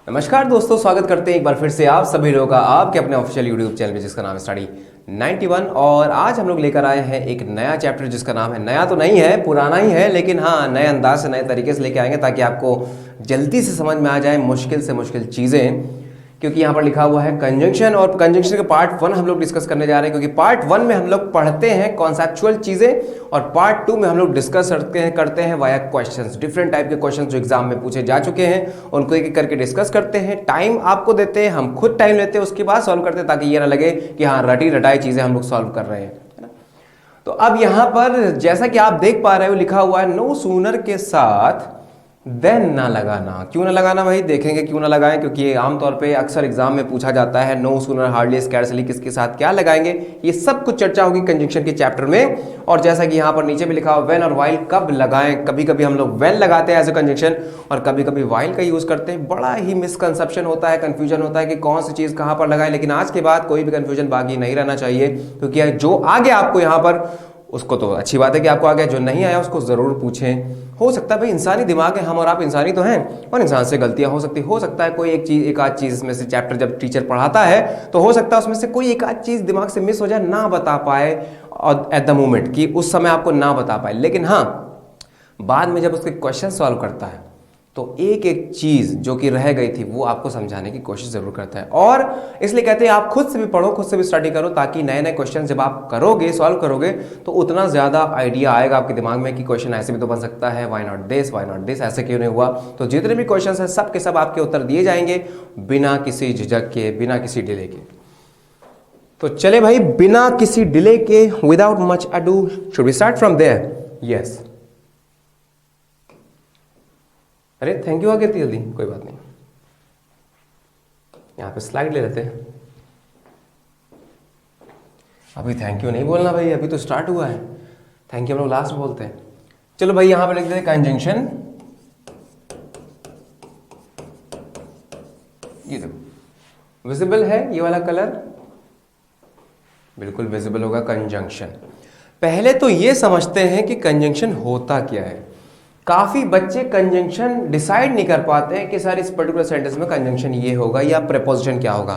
नमस्कार दोस्तों, स्वागत करते हैं एक बार फिर से आप सभी लोगों का आपके अपने ऑफिशियल यूट्यूब चैनल पे जिसका नाम है स्टडी 91। और आज हम लोग लेकर आए हैं एक नया चैप्टर जिसका नाम है, नया तो नहीं है, पुराना ही है, लेकिन हाँ नए अंदाज से नए तरीके से लेके आएंगे ताकि आपको जल्दी से समझ में आ जाए मुश्किल से मुश्किल चीज़ें। क्योंकि यहाँ पर लिखा हुआ है कंजंक्शन, और कंजंक्शन के पार्ट 1 हम लोग डिस्कस करने जा रहे हैं। क्योंकि पार्ट 1 में हम लोग पढ़ते हैं कॉन्सेप्चुअल चीज़ें और पार्ट 2 में हम लोग डिस्कस करते हैं वाया क्वेश्चंस। डिफरेंट टाइप के क्वेश्चंस जो एग्जाम में पूछे जा चुके हैं उनको एक एक करके डिस्कस करते हैं। टाइम आपको देते हैं, हम खुद टाइम लेते हैं, उसके बाद सॉल्व करते हैं ताकि ये ना लगे कि हाँ रटी रटाई चीज़ें हम लोग सॉल्व कर रहे हैं। तो अब यहाँ पर जैसा कि आप देख पा रहे हो लिखा हुआ है नो सूनर के साथ देन ना लगाना। क्यों ना लगाना भाई, देखेंगे क्यों ना लगाएं। क्योंकि ये आमतौर पे अक्सर एग्जाम में पूछा जाता है नो सूनर हार्डली स्कैर्सली किसके साथ क्या लगाएंगे। ये सब कुछ चर्चा होगी कंजंक्शन के चैप्टर में। और जैसा कि यहाँ पर नीचे भी लिखा हुआ व्हेन और व्हाइल कब लगाएं। कभी कभी हम लोग व्हेन लगाते हैं एज ए कंजंक्शन और कभी कभी व्हाइल का यूज करते हैं। बड़ा ही मिसकंसेप्शन होता है, कंफ्यूजन होता है कि कौन सी चीज कहाँ पर लगाएं। लेकिन आज के बाद कोई भी कंफ्यूजन बाकी नहीं रहना चाहिए, क्योंकि जो आगे आपको यहाँ पर उसको तो अच्छी बात है कि आपको आ गया, जो नहीं आया उसको जरूर पूछें। हो सकता है भाई इंसानी दिमाग है, हम और आप इंसानी तो हैं और इंसान से गलतियां हो सकता है कोई एक आध चीज इसमें से चैप्टर जब टीचर पढ़ाता है तो हो सकता है उसमें से कोई एक आध चीज दिमाग से मिस हो जाए, ना बता पाए एट द मोमेंट, कि उस समय आपको ना बता पाए। लेकिन हाँ बाद में जब उसके क्वेश्चन सॉल्व करता है तो एक एक चीज जो कि रह गई थी वो आपको समझाने की कोशिश जरूर करता है। और इसलिए कहते हैं आप खुद से भी पढ़ो, खुद से भी स्टडी करो, ताकि नए नए क्वेश्चन जब आप करोगे, सॉल्व करोगे तो उतना ज्यादा आइडिया आएगा आपके दिमाग में कि क्वेश्चन ऐसे भी तो बन सकता है, व्हाई नॉट दिस, ऐसे क्यों नहीं हुआ। तो जितने भी क्वेश्चन है सब के सब आपके उत्तर दिए जाएंगे बिना किसी झिझक के, बिना किसी डिले के। तो चले भाई, बिना किसी डिले के, without much ado, should we start from there? Yes. अरे थैंक यू आ गई थी जल्दी, कोई बात नहीं। यहाँ पे स्लाइड ले लेते हैं। अभी थैंक यू नहीं बोलना भाई, अभी तो स्टार्ट हुआ है। थैंक यू हम लोग लास्ट में बोलते हैं। चलो भाई यहाँ पे लिख देते हैं कंजंक्शन। ये देखो विजिबल है ये वाला कलर, बिल्कुल विजिबल होगा कंजंक्शन। पहले तो ये समझते हैं कि कंजंक्शन होता क्या है। काफी बच्चे कंजंक्शन डिसाइड नहीं कर पाते हैं कि सर इस पर्टिकुलर सेंटेंस में कंजंक्शन ये होगा या प्रेपोजिशन क्या होगा।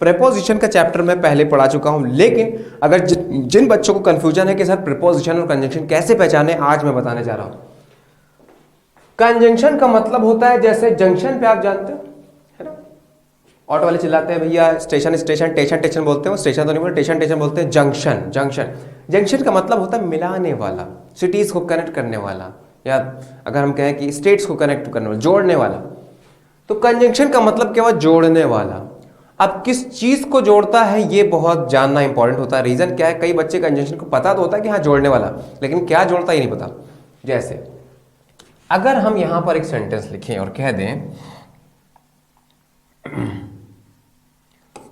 प्रेपोजिशन का चैप्टर मैं पहले पढ़ा चुका हूं, लेकिन अगर जिन बच्चों को कंफ्यूजन है कि सर प्रेपोजिशन और कंजंक्शन कैसे पहचाने, आज मैं बताने जा रहा हूं। कंजंक्शन का मतलब होता है, जैसे जंक्शन पे आप जानते हो है ना, ऑटो वाले चिल्लाते हैं भैया स्टेशन स्टेशन, टेशन टेशन बोलते हैं, वो स्टेशन तो नहीं बोलते, टेशन टेशन बोलते हैं। जंक्शन जंक्शन जंक्शन का मतलब होता है मिलाने वाला, सिटीज को कनेक्ट करने वाला, या अगर हम कहें कि स्टेट्स को कनेक्ट करने वाला, जोड़ने वाला। तो कंजंक्शन का मतलब क्या हुआ? जोड़ने वाला। अब किस चीज को जोड़ता है ये बहुत जानना इंपॉर्टेंट होता है। रीजन क्या है, कई बच्चे कंजंक्शन को पता तो होता है कि हाँ जोड़ने वाला, लेकिन क्या जोड़ता ही नहीं पता। जैसे अगर हम यहां पर एक सेंटेंस लिखें और कह दें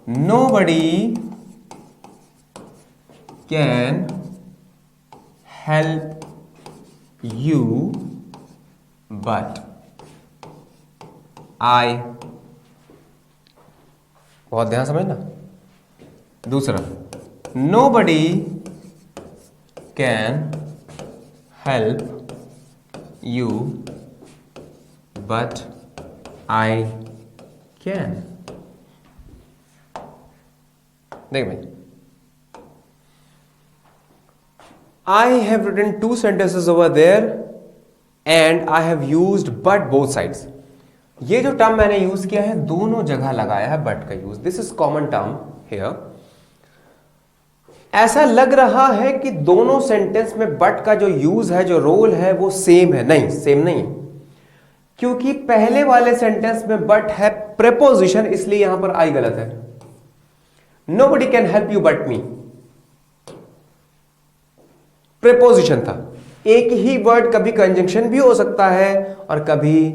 nobody can help you but I, बहुत ध्यान समझना। दूसरा nobody can help you but I can। देख भाई, I have written two sentences over there and I have used but both sides। ये जो टर्म मैंने यूज किया है दोनों जगह लगाया है but का use. This is common term here. ऐसा लग रहा है कि दोनों सेंटेंस में but का जो यूज है, जो रोल है वो सेम है। नहीं, सेम नहीं, क्योंकि पहले वाले सेंटेंस में but है प्रेपोजिशन, इसलिए यहां पर I गलत है। Nobody can help you but me preposition था। एक ही वर्ड कभी कंजंक्शन भी हो सकता है और कभी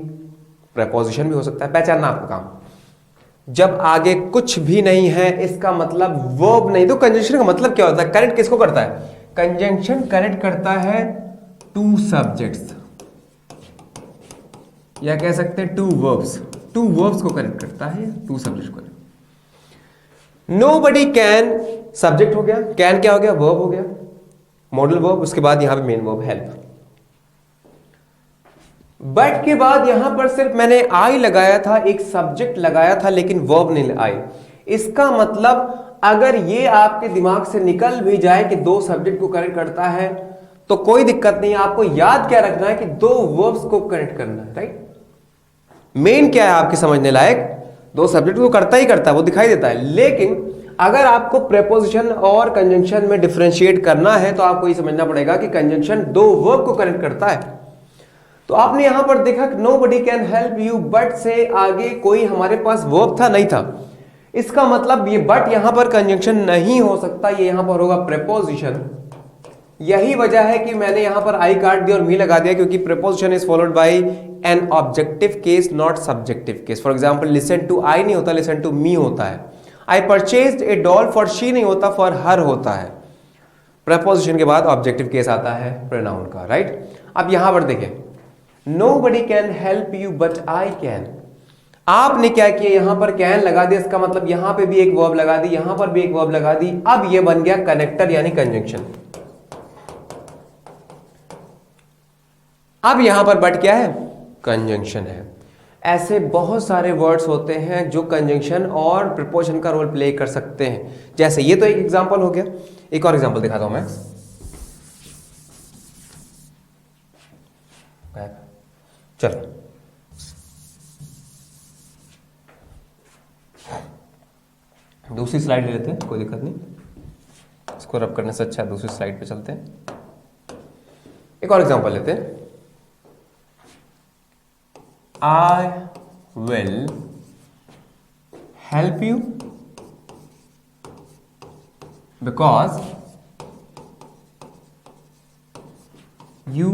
प्रेपोजिशन भी हो सकता है, पहचानना आपका काम। जब आगे कुछ भी नहीं है, इसका मतलब वर्ब नहीं। तो कंजंक्शन का मतलब क्या होता है? कनेक्ट किसको करता है? कंजंक्शन कनेक्ट करता है टू सब्जेक्ट्स, या कह सकते हैं टू वर्ब्स। टू वर्ब्स को कनेक्ट करता है, टू सब्जेक्ट को। नोबडी कैन सब्जेक्ट हो गया, कैन क्या हो गया? वर्ब हो गया, मॉडल वर्ब। उसके बाद यहां पे मेन वर्ब हेल्प। बट के बाद यहां पर सिर्फ मैंने आई लगाया था, एक सब्जेक्ट लगाया था, लेकिन वर्ब नहीं आई। इसका मतलब अगर ये आपके दिमाग से निकल भी जाए कि दो सब्जेक्ट को कनेक्ट करता है तो कोई दिक्कत नहीं है। आपको याद क्या रखना है कि दो वर्ब्स को कनेक्ट करना है, राइट। मेन क्या है आपके समझने लायक, दो सब्जेक्ट को करता ही करता है, वो दिखाई देता है। लेकिन अगर आपको प्रेपोजिशन और कंजंक्शन में डिफरेंशिएट करना है तो आपको ये समझना पड़ेगा कि कंजंक्शन दो वर्ब को कनेक्ट करता है। तो आपने यहां पर देखा nobody can help you, but से आगे कोई हमारे पास वर्ब था नहीं था। इसका मतलब ये बट यहां पर कंजंक्शन नहीं हो सकता, ये यहां पर होगा प्रेपोजिशन। यही वजह है कि मैंने यहां पर आई काट दिया और मी लगा दिया, क्योंकि preposition is followed by an objective case not subjective case. For example listen to I नहीं होता, लिसन टू मी होता है। I purchased a doll for she नहीं होता, फॉर हर होता है। प्रेपोजिशन के बाद ऑब्जेक्टिव केस आता है प्रोनाउन का, राइट। अब यहां पर देखें, nobody can help you but I can. आपने क्या किया, यहां पर कैन लगा दिया, इसका मतलब यहां पे भी एक वर्ब लगा दी, यहां पर भी एक वर्ब लगा दी। अब ये बन गया कनेक्टर यानी कंजंक्शन। अब यहां पर बट क्या है, कंजंक्शन है। ऐसे बहुत सारे वर्ड्स होते हैं जो कंजंक्शन और प्रीपोजिशन का रोल प्ले कर सकते हैं। जैसे ये तो एक एग्जांपल हो गया, एक और एग्जांपल दिखाता हूं मैं। चलो, दूसरी स्लाइड ले लेते हैं, कोई दिक्कत नहीं, इसको रब करने से अच्छा दूसरी स्लाइड पे चलते हैं। एक और एग्जांपल लेते हैं। I will help you because you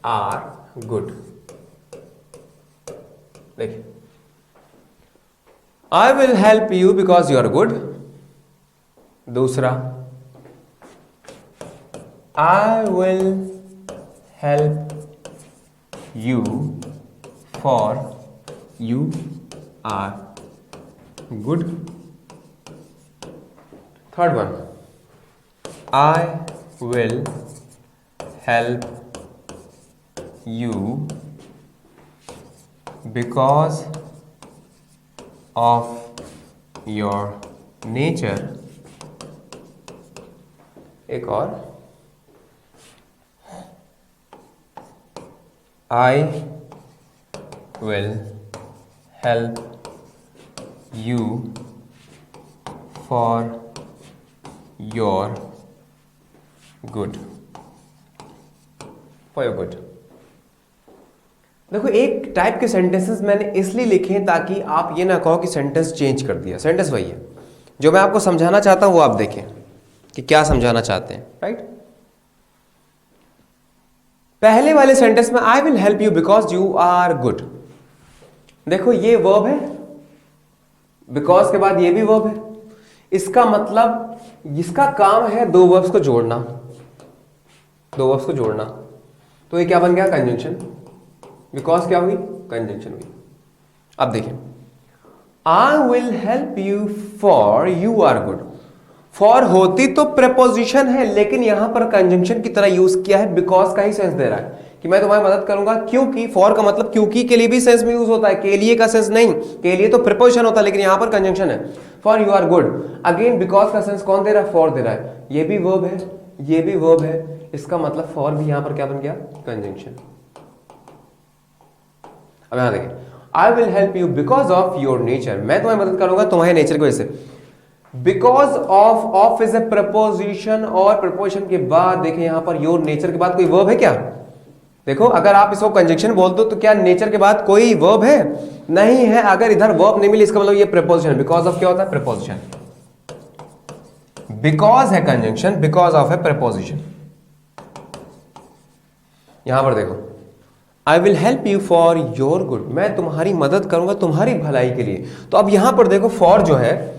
are good। देखिए, I will help you because you are good। दूसरा, I will help you for you are good। Third one, I will help you because of your nature। एक और, I will help you for your good। For your good। देखो, एक type के sentences मैंने इसलिए लिखे हैं ताकि आप ये ना कहो कि सेंटेंस चेंज कर दिया। सेंटेंस वही है, जो मैं आपको समझाना चाहता हूं वो आप देखें कि क्या समझाना चाहते हैं, राइट। पहले वाले सेंटेंस में I will help you because you are good. देखो, ये वर्ब है, बिकॉज के बाद ये भी वर्ब है। इसका मतलब इसका काम है दो वर्ब्स को जोड़ना, दो वर्ब्स को जोड़ना। तो ये क्या बन गया, कंजंक्शन। बिकॉज क्या हुई, कंजंक्शन हुई। अब देखिए, I will help you for you are good. For होती तो प्रेपोजिशन है, लेकिन यहां पर कंजंक्शन की तरह यूज किया है, बिकॉज का ही सेंस दे रहा है कि मैं तुम्हारी मदद करूंगा क्योंकि। फॉर का मतलब क्योंकि के लिए भी सेंस में यूज होता है, के लिए का सेंस नहीं। के लिए तो प्रेपोजिशन होता है, लेकिन यहां पर कंजंक्शन है। For you are good, again because का सेंस कौन दे रहा है, फॉर दे रहा है। ये भी वर्ब है, ये भी वर्ब है, इसका मतलब फॉर भी यहां पर क्या बन गया, कंजंक्शन। अब यहां देखिए, I will help you because of your nature. मैं तुम्हारी मदद करूंगा तुम्हारे नेचर की वजह से। Because of is a preposition, और प्रपोजिशन के बाद देखिए यहां पर योर नेचर के बाद कोई वर्ब है क्या। देखो, अगर आप इसको कंजंक्शन बोल दो तो क्या नेचर के बाद कोई वर्ब है, नहीं है। अगर इधर वर्ब नहीं मिली, इसका मतलब ये प्रपोजिशन। बिकॉज ऑफ क्या होता है, प्रपोजिशन। बिकॉज है कंजंक्शन, बिकॉज ऑफ है प्रपोजिशन। यहां पर देखो, आई will help you for your good, मैं तुम्हारी मदद करूंगा तुम्हारी भलाई के लिए। तो अब यहां पर देखो, फॉर जो है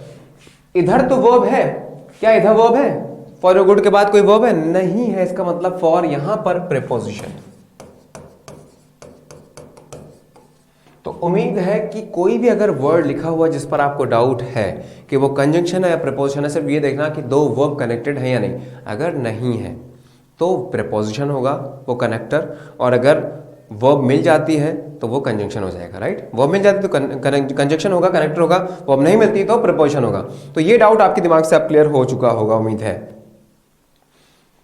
इधर तो वर्ब है, क्या इधर वर्ब है, फॉर योर गुड के बाद कोई वर्ब है, नहीं है। इसका मतलब फॉर यहां पर प्रेपोजिशन। तो उम्मीद है कि कोई भी अगर वर्ड लिखा हुआ जिस पर आपको डाउट है कि वो कंजंक्शन है या प्रीपोजिशन है, सिर्फ ये देखना कि दो वर्ब कनेक्टेड है या नहीं। अगर नहीं है तो प्रीपोजिशन होगा वो कनेक्टर, और अगर वर्ब मिल जाती है तो वो कंजंक्शन हो जाएगा, राइट। वर्ब मिल जाती है तो कंजंक्शन होगा, कनेक्टर होगा। वर्ब नहीं मिलती तो प्रीपोजिशन होगा। तो ये डाउट आपके दिमाग से अब क्लियर हो चुका होगा, उम्मीद है।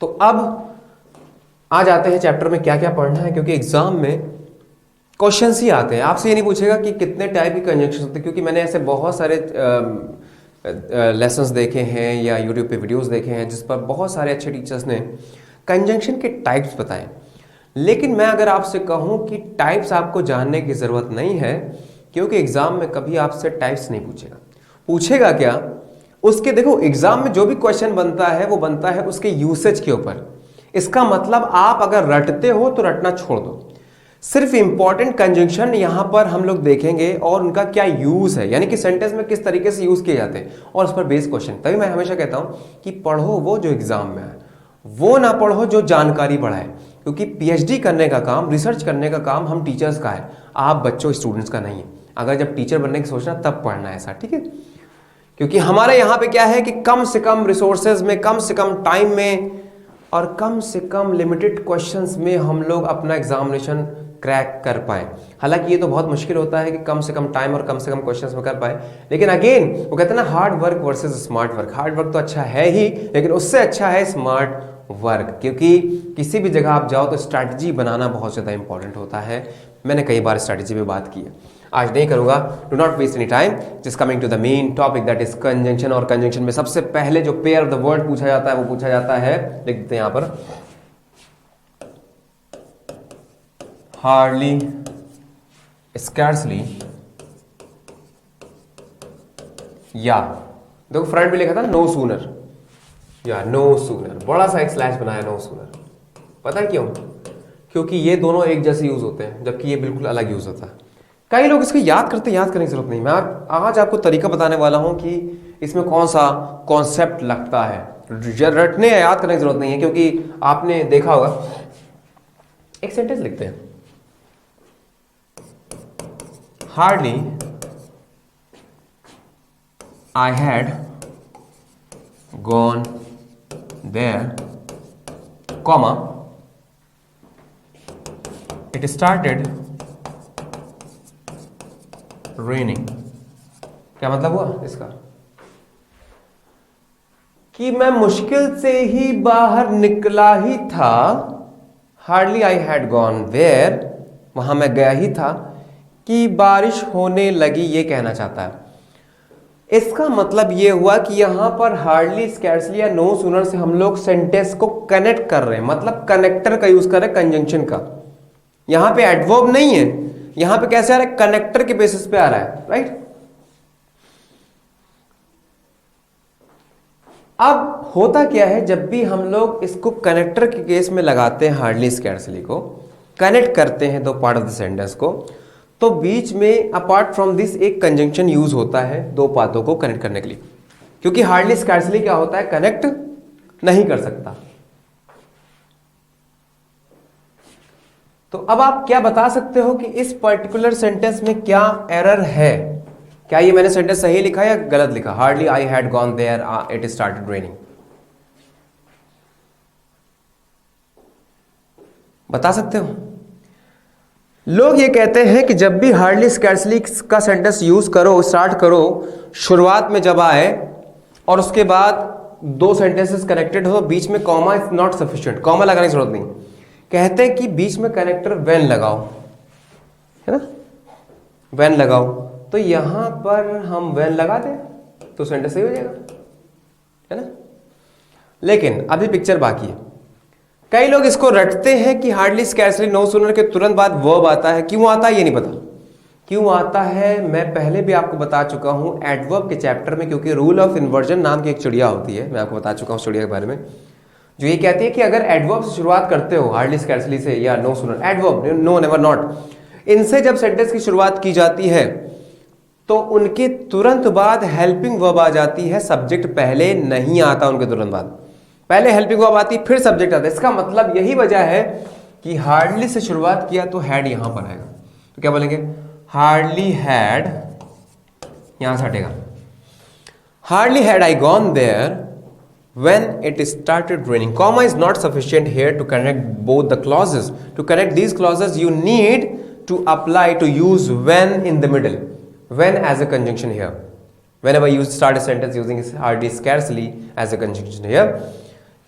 तो अब आ जाते हैं चैप्टर में क्या क्या पढ़ना है, क्योंकि एग्जाम में क्वेश्चंस ही आते हैं। आपसे ये नहीं पूछेगा कि कितने टाइप की कंजंक्शन होते हैं, क्योंकि मैंने ऐसे बहुत सारे लेसन्स देखे हैं या यूट्यूब पे वीडियोस देखे हैं जिस पर बहुत सारे अच्छे टीचर्स ने कंजंक्शन के टाइप्स बताए। लेकिन मैं अगर आपसे कहूं कि टाइप्स आपको जानने की ज़रूरत नहीं है, क्योंकि एग्जाम में कभी आपसे टाइप्स नहीं पूछेगा। पूछेगा क्या, उसके देखो एग्जाम में जो भी क्वेश्चन बनता है वो बनता है उसके यूसेज के ऊपर। इसका मतलब आप अगर रटते हो तो रटना छोड़ दो, सिर्फ इंपॉर्टेंट कंजंक्शन यहां पर हम लोग देखेंगे और उनका क्या यूज है, यानी कि सेंटेंस में किस तरीके से यूज किए जाते हैं, और उस पर बेस्ड क्वेश्चन। तभी मैं हमेशा कहता हूं कि पढ़ो वो जो एग्जाम में है, वो ना पढ़ो जो जानकारी बढ़ाए, क्योंकि पीएचडी करने का काम, रिसर्च करने का काम हम टीचर्स का है, आप बच्चों स्टूडेंट्स का नहीं है। अगर जब टीचर बनने की सोचना तब पढ़ना है ऐसा, ठीक है। क्योंकि हमारे यहाँ पे क्या है कि कम से कम रिसोर्सेज में, कम से कम टाइम में और कम से कम लिमिटेड क्वेश्चंस में हम लोग अपना एग्जामिनेशन क्रैक कर पाए। हालांकि ये तो बहुत मुश्किल होता है कि कम से कम टाइम और कम से कम क्वेश्चंस में कर पाए, लेकिन अगेन वो कहते हैं ना, hard work versus smart work. Hard work तो अच्छा है ही, लेकिन उससे अच्छा है स्मार्ट वर्क, क्योंकि किसी भी जगह आप जाओ तो स्ट्रैटेजी बनाना बहुत ज़्यादा इंपॉर्टेंट होता है। मैंने कई बार स्ट्रैटेजी पे बात की है, आज नहीं करूंगा। Do not waste any time, just coming to the main topic, that is conjunction. और कंजंक्शन में सबसे पहले जो पेयर ऑफ द वर्ड पूछा जाता है वो पूछा जाता है, लिख देते हैं यहां पर, हार्डली, स्कैर्सली, या देखो फ्रंट में लिखा था नो सूनर, या नो सूनर, बड़ा सा एक स्लैश बनाया नो सूनर। पता है क्यों? क्योंकि ये दोनों एक जैसे यूज होते हैं, जबकि ये बिल्कुल अलग यूज होता है। कई लोग इसको याद करते, याद करने की जरूरत नहीं। मैं आज आपको तरीका बताने वाला हूं कि इसमें कौन सा कॉन्सेप्ट लगता है। रटने या याद करने की जरूरत नहीं है, क्योंकि आपने देखा होगा, एक सेंटेंस लिखते हैं, hardly I had gone there, comma, it started raining. क्या मतलब हुआ इसका? कि मैं मुश्किल से ही बाहर निकला ही था, hardly I had gone there, वहां मैं गया ही था कि बारिश होने लगी, ये कहना चाहता है। इसका मतलब ये हुआ कि यहां पर हार्डली, स्कैर्सली या नो सूनर से हम लोग सेंटेंस को कनेक्ट कर रहे हैं, मतलब कनेक्टर का यूज कर रहे हैं, कंजंक्शन का। यहां पे एडवर्ब नहीं है, यहां पे कैसे आ रहा है, कनेक्टर के बेसिस पे आ रहा है, राइट। अब होता क्या है, जब भी हम लोग इसको कनेक्टर के केस में लगाते हैं, हार्डली स्कैर्सली को कनेक्ट करते हैं दो पार्ट ऑफ द सेंटेंस को, तो बीच में अपार्ट फ्रॉम दिस एक कंजंक्शन यूज होता है दो बातों को कनेक्ट करने के लिए, क्योंकि हार्डली स्कैर्सली क्या होता है, कनेक्ट नहीं कर सकता। तो अब आप क्या बता सकते हो कि इस पर्टिकुलर सेंटेंस में क्या एरर है? क्या ये मैंने सेंटेंस सही लिखा या गलत लिखा? Hardly I had gone there, it started raining. बता सकते हो? लोग ये कहते हैं कि जब भी हार्डली स्कैर्सली का सेंटेंस यूज करो, स्टार्ट करो, शुरुआत में जब आए और उसके बाद दो सेंटेंसेस कनेक्टेड हो, बीच में comma is not sufficient, comma लगाने की जरूरत नहीं। कहते हैं कि बीच में कनेक्टर व्हेन लगाओ, है ना, व्हेन लगाओ। तो यहां पर हम व्हेन लगा दें तो सेंटेंस सही हो जाएगा, है ना। लेकिन अभी पिक्चर बाकी है। कई लोग इसको रटते हैं कि हार्डली, स्कैर्सली, नो सूनर के तुरंत बाद वर्ब आता है। क्यों आता है ये नहीं पता। क्यों आता है मैं पहले भी आपको बता चुका हूं एडवर्ब के चैप्टर में, क्योंकि रूल ऑफ इन्वर्जन नाम की एक चिड़िया होती है, मैं आपको बता चुका हूं चिड़िया के बारे में, जो ये कहती है कि अगर एडवर्ब से शुरुआत करते हो, हार्डली, स्कैर्सली से या no sooner, adverb, no, never, not, इनसे जब सेंटेंस की शुरुआत की जाती है तो उनके तुरंत बाद हेल्पिंग वर्ब आ जाती है। सब्जेक्ट पहले नहीं आता उनके तुरंत बाद, पहले हेल्पिंग वर्ब आती फिर सब्जेक्ट आता है। इसका मतलब यही वजह है कि हार्डली से शुरुआत किया तो हैड यहां पर आएगा। तो क्या बोलेंगे, हार्डली हैड, यहां से हटेगा, hardly had I gone there when it started raining. Comma is not sufficient here to connect both the clauses. To connect these clauses, you need to apply to use when in the middle. When as a conjunction here. Whenever you start a sentence using hardly, scarcely as a conjunction here,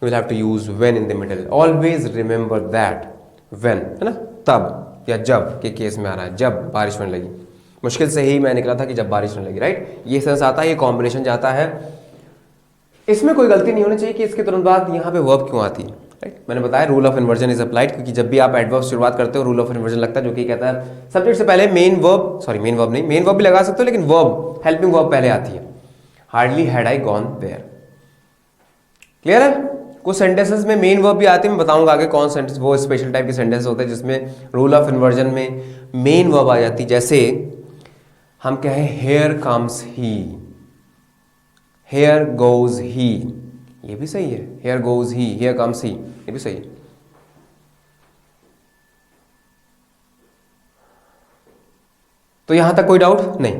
you will have to use when in the middle. Always remember that. When, है ना, तब या जब के case में आ रहा है, जब बारिश होने लगी। मुश्किल से ही मैं निकला था कि जब बारिश होने लगी, राइट। ये सेंस आता है, ये कॉम्बिनेशन जाता है, इसमें कोई गलती नहीं होनी चाहिए कि इसके तुरंत बाद यहाँ पे वर्ब क्यों आती है, राइट। मैंने बताया rule of inversion is applied, क्योंकि जब भी आप एडवर्ब शुरुआत करते हो रूल ऑफ इन्वर्जन लगता है, जो कि कहता है सब्जेक्ट से पहले main verb, sorry main verb नहीं, मेन वर्ब भी लगा सकते हो लेकिन वर्ब, हेल्पिंग वर्ब पहले आती है। Hardly had I gone there, clear है। कुछ सेंटेंसेस में मेन वर्ब भी आती है, मैं बताऊंगा आगे कौन सेंटेंस, वो स्पेशल टाइप के सेंटेंस होते हैं जिसमें रूल ऑफ इन्वर्जन में मेन वर्ब आ जाती है। जैसे हम कहें here comes he, hair goes he, ये भी सही है, hair goes he, here comes he, ये भी सही है। तो यहां तक कोई डाउट नहीं।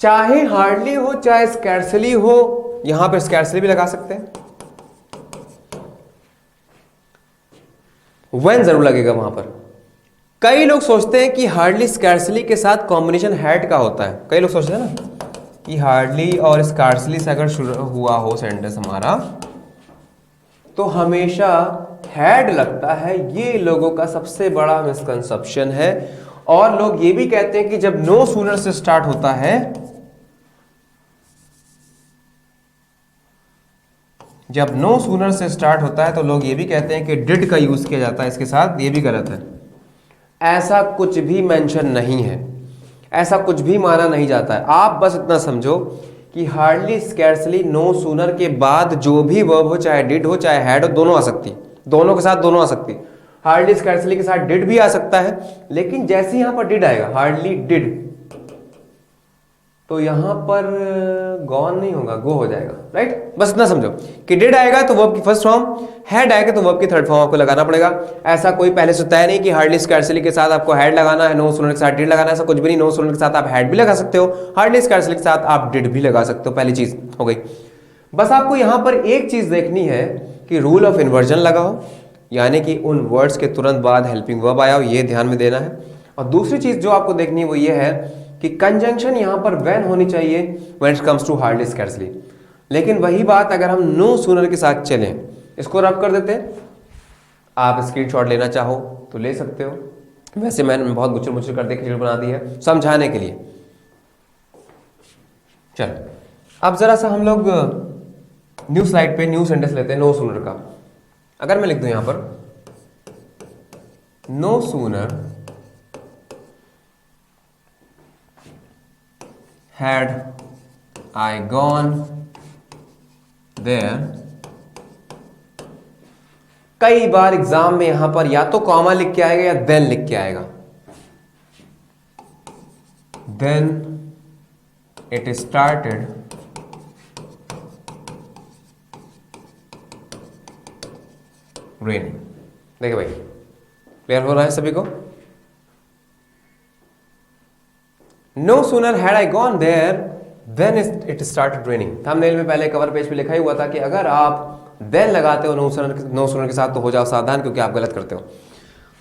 चाहे हार्डली हो चाहे स्कैर्सली हो, यहां पर स्कैर्सली भी लगा सकते हैं, व्हेन जरूर लगेगा वहां पर। कई लोग सोचते हैं कि हार्डली स्कैर्सली के साथ कॉम्बिनेशन हैड का होता है, कई लोग सोचते हैं ना कि हार्डली और स्कार्सली से अगर शुरू हुआ हो सेंटेंस हमारा तो हमेशा हैड लगता है। ये लोगों का सबसे बड़ा मिसकंसेप्शन है। और लोग ये भी कहते हैं कि जब नो सूनर से स्टार्ट होता है, जब नो सूनर से स्टार्ट होता है तो लोग ये भी कहते हैं कि डिड का यूज किया जाता है इसके साथ, ये भी गलत है। ऐसा कुछ भी मेंशन नहीं है, ऐसा कुछ भी माना नहीं जाता है। आप बस इतना समझो कि हार्डली स्कैर्सली नो सूनर के बाद जो भी वर्ब हो, चाहे डिड हो चाहे हैड हो, दोनों आ सकती, दोनों के साथ दोनों आ सकती। हार्डली स्कैर्सली के साथ डिड भी आ सकता है, लेकिन जैसे ही यहां पर डिड आएगा, हार्डली डिड, तो यहां पर गॉन नहीं होगा, गो हो जाएगा, राइट। बस इतना समझो कि डिड आएगा तो वर्ब की फर्स्ट फॉर्म, हैड आएगा तो वर्ब की थर्ड फॉर्म आपको लगाना पड़ेगा। ऐसा कोई पहले से तय नहीं कि हार्डली स्कैर्सली के साथ आपको हैड लगाना है, नो सूनर के साथ डिड लगाना है, ऐसा कुछ भी नहीं। नो सूनर के साथ आप हैड भी लगा सकते हो, हार्डली स्कैर्सली के साथ आप डिड भी लगा सकते हो, पहली चीज हो गई। बस आपको यहां पर एक चीज देखनी है कि रूल ऑफ इन्वर्जन लगाओ, यानी कि उन वर्ड्स के तुरंत बाद हेल्पिंग वर्ब आया हो, ये ध्यान में देना है। और दूसरी चीज जो आपको देखनी है वो ये है कि कंजंक्शन यहां पर व्हेन होनी चाहिए when it comes to hardly scarcely. लेकिन वही बात अगर हम नो सूनर के साथ चलें, इसको रब कर देते हैं। आप स्क्रीनशॉट लेना चाहो तो ले सकते हो, वैसे मैंने बहुत गुचर मुचर कर दे खिचड़ी बना दी है समझाने के लिए। चलो अब जरा सा हम लोग न्यू स्लाइड पे न्यू सेंटेंस लेते हैं नो सूनर का। अगर मैं लिख दूं यहां पर no sooner had I gone there, कई बार एग्जाम में यहां पर या तो कॉमा लिख के आएगा या देन लिख के आएगा। Then it started raining. देखिए भाई क्लियर हो रहा है सभी को। No sooner had I gone there then it started raining। Thumbnail में पहले कवर पेज पे लिखा ही हुआ था कि अगर आप then लगाते हो नो सूनर के साथ तो हो जाओ सावधान, क्योंकि आप गलत करते हो।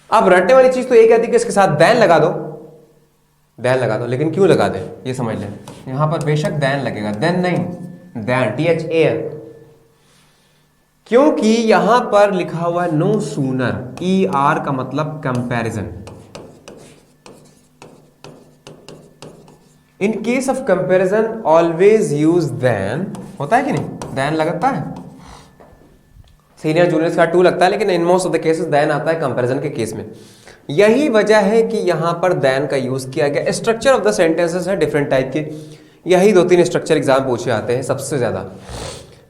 अब रटने वाली चीज तो ये कहती है कि इसके साथ then लगा दो, then लगा दो, लेकिन क्यों लगा दे ये समझ लें। यहां पर बेशक then लगेगा, then नहीं, then THAN, क्योंकि यहां पर लिखा हुआ है नो सूनर, ER का मतलब comparison. In case of comparison always use then, होता है कि नहीं, देन लगता है। सीनियर जूनियर का 2 लगता है, लेकिन in most of the cases then आता है कंपैरिजन के केस में। यही वजह है कि यहां पर देन का यूज किया गया। स्ट्रक्चर ऑफ द सेंटेंसेस है डिफरेंट टाइप के, यही 2-3 स्ट्रक्चर एग्जाम पूछे आते हैं सबसे ज्यादा।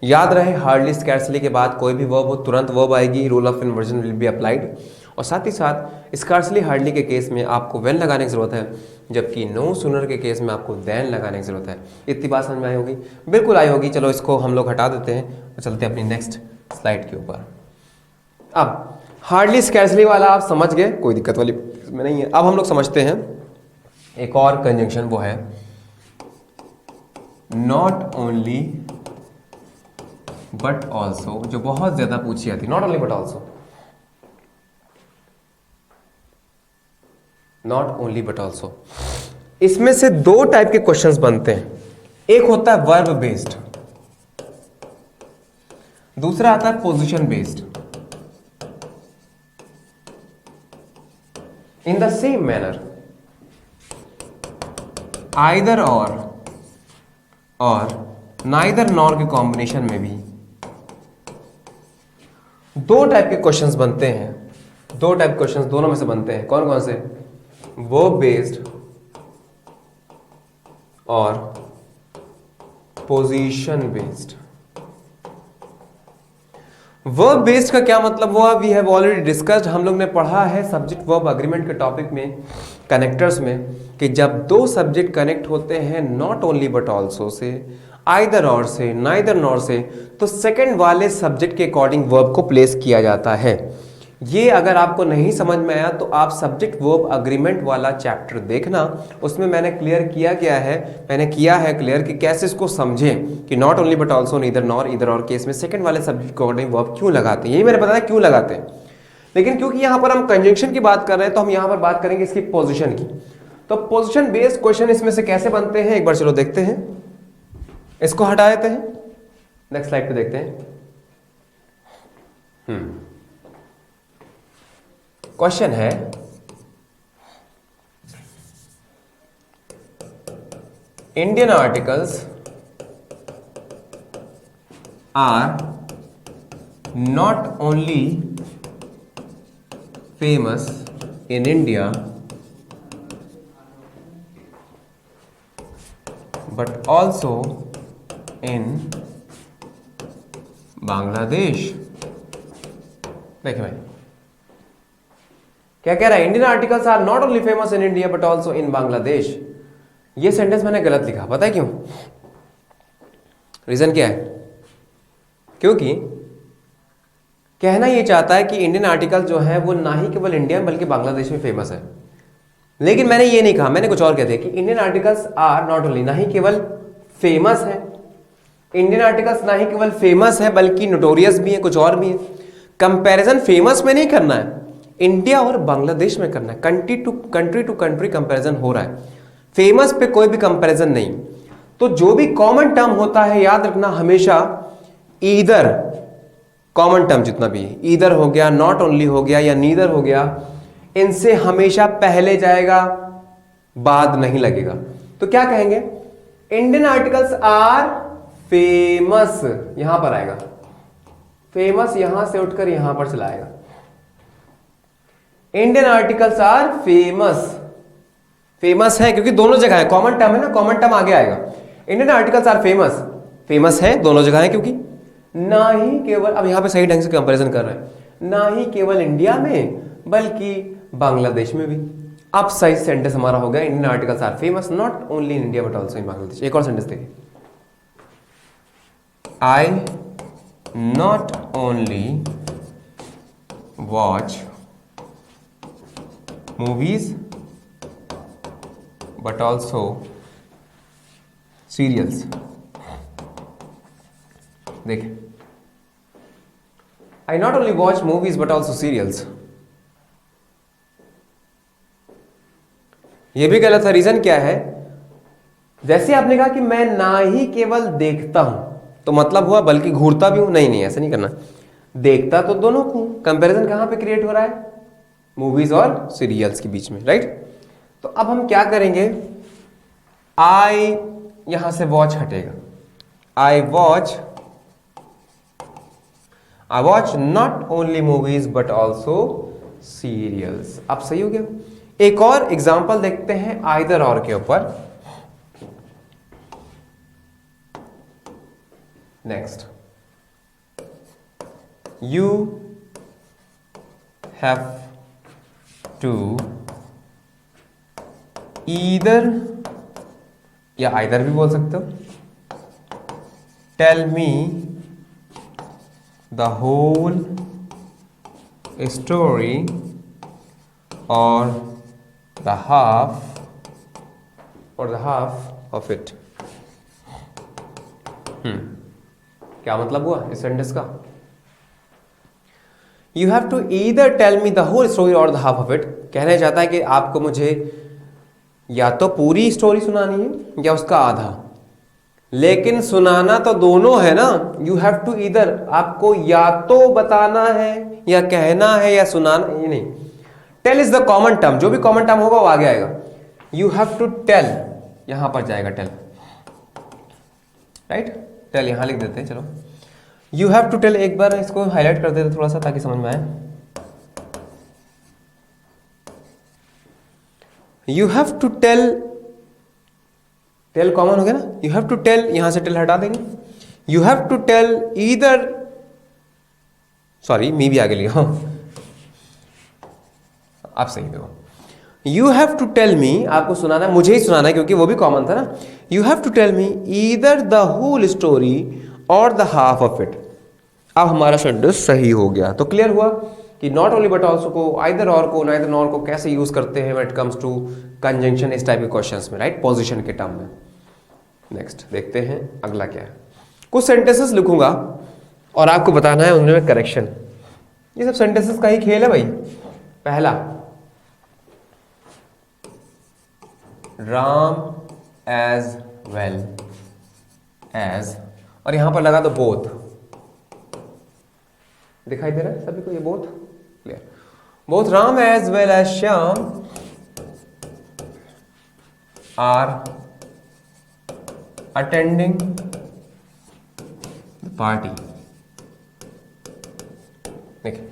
याद रहे हार्डली स्कैर्सली के बाद कोई भी वर्ब हो तुरंत वर्ब आएगी, rule of inversion will be applied. और साथ ही साथ स्कार्सली हार्डली के केस में आपको व्हेन लगाने की जरूरत है, जबकि नो सूनर के केस में आपको देन लगाने की जरूरत है। इतनी बात समझ में आई होगी, बिल्कुल आई होगी। चलो इसको हम लोग हटा देते हैं और चलते हैं अपनी नेक्स्ट स्लाइड के ऊपर। अब हार्डली स्कैर्सली वाला आप समझ गए, कोई दिक्कत वाली इसमें नहीं है। अब हम लोग समझते हैं एक और कंजंक्शन वो है नॉट ओनली बट ऑल्सो, जो बहुत ज्यादा पूछी जाती है, not only but also, not only but also. इसमें से दो टाइप के क्वेश्चंस बनते हैं, एक होता है वर्ब बेस्ड, दूसरा आता है position based. In the same manner either और नाइदर नॉर के कॉम्बिनेशन में भी दो टाइप के क्वेश्चंस बनते हैं, दो टाइप के क्वेश्चंस दोनों में से बनते हैं। कौन कौन से? वर्ब बेस्ड और पोजीशन बेस्ड। वर्ब बेस्ड का क्या मतलब हुआ? वी हैव ऑलरेडी डिस्कस्ड, हम लोग ने पढ़ा है सब्जेक्ट वर्ब अग्रीमेंट के टॉपिक में, कनेक्टर्स में, कि जब दो सब्जेक्ट कनेक्ट होते हैं not only but also say, either और से, नाइदर नॉर से, तो सेकंड वाले सब्जेक्ट के अकॉर्डिंग वर्ब को प्लेस किया जाता है। ये अगर आपको नहीं समझ में आया तो आप सब्जेक्ट वर्ब अग्रीमेंट वाला चैप्टर देखना, उसमें मैंने क्लियर किया क्लियर कि कैसे इसको समझें कि not only but also, neither nor, either और केस में सेकंड वाले सब्जेक्ट के अकॉर्डिंग वर्ब क्यों लगाते हैं। यही मैंने बताया क्यों लगाते हैं, लेकिन क्योंकि यहां पर हम कंजंक्शन की बात कर रहे हैं तो हम यहां पर बात करेंगे इसकी पोजिशन की। तो पोजिशन बेस्ड क्वेश्चन इसमें से कैसे बनते हैं एक बार चलो देखते हैं। इसको हटा देते हैं, नेक्स्ट स्लाइड पे देखते हैं। क्वेश्चन है Indian articles are not only famous in India but also in Bangladesh. देखिए भाई क्या कह रहा है, Indian articles are not only famous in India but also in Bangladesh. ये सेंटेंस मैंने गलत लिखा, पता है क्यों? रीजन क्या है? क्योंकि कहना ये चाहता है कि इंडियन आर्टिकल जो है वो ना ही केवल इंडिया में बल्कि बांग्लादेश में फेमस है, लेकिन मैंने ये नहीं कहा, मैंने कुछ और कह दिया कि Indian articles are not only, ना ही केवल फेमस है, इंडियन आर्टिकल्स ना ही केवल फेमस है बल्कि नोटोरियस भी है, कुछ और भी है। कंपैरिजन फेमस में नहीं करना है, इंडिया और बांग्लादेश में करना है, कंट्री टू कंट्री कंपैरिजन हो रहा है, फेमस पे कोई भी कंपैरिजन नहीं। तो जो भी कॉमन टर्म होता है याद रखना हमेशा, ईदर कॉमन टर्म जितना भी है, ईदर हो गया, नॉट ओनली हो गया या नीदर हो गया, इनसे हमेशा पहले जाएगा, बाद नहीं लगेगा। तो क्या कहेंगे? इंडियन आर्टिकल्स आर फेमस, यहां पर आएगा, फेमस यहां से उठकर यहां पर चलाएगा। Indian articles are famous, famous है क्योंकि दोनों जगह है, कॉमन टर्म है ना, कॉमन टर्म आगे आएगा। Indian articles are famous, famous है दोनों जगह है, क्योंकि ना ही केवल, अब यहां पे सही ढंग से कंपैरिजन कर रहे हैं, ना ही केवल इंडिया में बल्कि बांग्लादेश में भी। अब सही सेंटेंस हमारा हो गया, Indian articles are famous not only in India but also in Bangladesh. एक और सेंटेंस देखिए, I not only watch movies but also serials. देखिए, I not only watch movies but also serials, यह भी गलत है। रीजन क्या है? जैसे आपने कहा कि मैं ना ही केवल देखता हूं, तो मतलब हुआ बल्कि घूरता भी हूं, नहीं ऐसा नहीं करना। देखता तो दोनों को, कंपैरिजन कहां पे क्रिएट हो रहा है? मूवीज और सीरियल्स के बीच में, राइट। तो अब हम क्या करेंगे, आई यहां से वॉच हटेगा, I watch not only movies but also serials. अब सही हो गया। एक और एग्जाम्पल देखते हैं आइदर और के ऊपर। Next, you have to either, या आइदर भी बोल सकते हो, tell me the whole story or the half or the half of it. क्या मतलब हुआ इस सेंटेंस का? You have to either tell me the whole story or the half of it. कहना चाहता है कि आपको मुझे या तो पूरी स्टोरी सुनानी है या उसका आधा, लेकिन सुनाना तो दोनों है ना। यू हैव टू ईदर, आपको या तो बताना है या कहना है या सुनाना, ये नहीं। Tell is the common term, जो भी कॉमन टर्म होगा वो आगे आएगा। यू हैव टू टेल, यहां पर जाएगा टेल, राइट। टेल यहां लिख देते हैं, चलो। यू हैव टू टेल, एक बार इसको हाईलाइट कर देते थोड़ा सा ताकि समझ में आए। You have to tell, tell common हो गया ना। यू हैव टू टेल, यहां से टेल हटा देंगे। You have to tell either, sorry me भी आगे लिया, आप सही देखो। You have to tell me, आपको सुनाना, मुझे ही सुनाना है क्योंकि वो भी कॉमन था ना। You have to tell me either the whole story or the half of it. अब हमारा सेंटेंस सही हो गया। तो क्लियर हुआ कि नॉट ओनली बट ऑल्सो को, आइदर और को, नाइदर नॉर को कैसे यूज करते हैं when it comes to conjunction इस टाइप के क्वेश्चंस में, राइट, पोजीशन के टर्म में। नेक्स्ट देखते हैं अगला क्या है। कुछ सेंटेंसेस लिखूंगा और आपको बताना है उनमें करेक्शन। ये सब सेंटेंसेस का ही खेल है भाई। पहला, राम एज वेल एज, और यहां पर लगा दो बोथ। दिखाई दे रहा है सभी को ये both? Clear. Both Ram as well as Shyam are attending the party. देखिए,